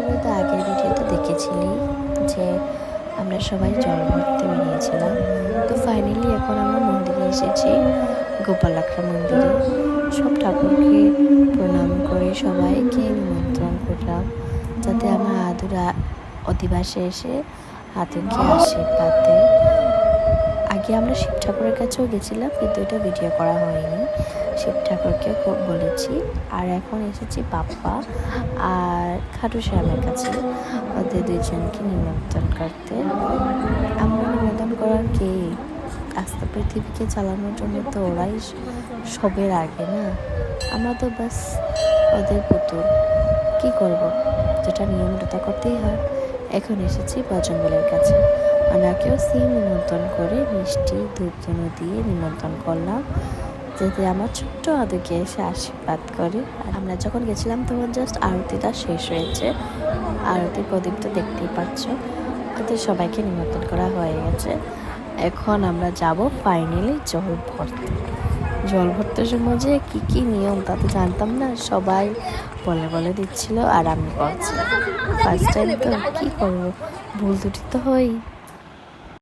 সবাই তো আগের ভিডিওতে দেখেছিলি যে আমরা সবাই জল ভরতে বেরিয়েছিলাম। তো ফাইনালি এখন আমরা মন্দিরে এসেছি, গোপালাখড়া মন্দিরে। সব ঠাকুরকে প্রণাম করে সবাইকে নিমন্ত্রণ করলাম যাতে আমার আদুরা অধিবাসে এসে হাতেরকে আশীর্বাদ দেয়। আগে আমরা শিব ঠাকুরের কাছেও গেছিলাম, কিন্তু এটা ভিডিও করা হয়নি। শিব ঠাকুরকেও খুব বলেছি। আর এখন এসেছি বাপ্পা আর খাটু শ্যামের কাছে, ওদের দুইজনকে নিমন্ত্রণ করতে। আমরা নিমন্ত্রণ করার কে, আস্তে পৃথিবীকে চালানোর জন্য তো ওরাই সবের আগে না, আমরা তো বাস ওদের পুতুল। কি করব, যেটা নিয়ম ওটা করতেই হয়। এখন এসেছি বজরঙ্গলের কাছে, ওনাকেও সেম নিমন্ত্রণ করে মিষ্টি ধূপ ধুনো দিয়ে নিমন্ত্রণ করলাম যাতে আমার ছোট্ট আদুকে এসে আশীর্বাদ করে। আর আমরা যখন গেছিলাম তখন জাস্ট আরতিটা শেষ হয়েছে, আরতির প্রদীপ তো দেখতেই পাচ্ছ। ওদের সবাইকে নিমন্ত্রণ করা হয়ে গেছে। এখন আমরা যাব ফাইনালি জল ভরতে। জল ভরতে সময় যে কী নিয়ম তা তো জানতাম না, সবাই বলে দিচ্ছিল আর আমি করছি। ফার্স্ট টাইম তো কী করবো, ভুল দুটি তো হই।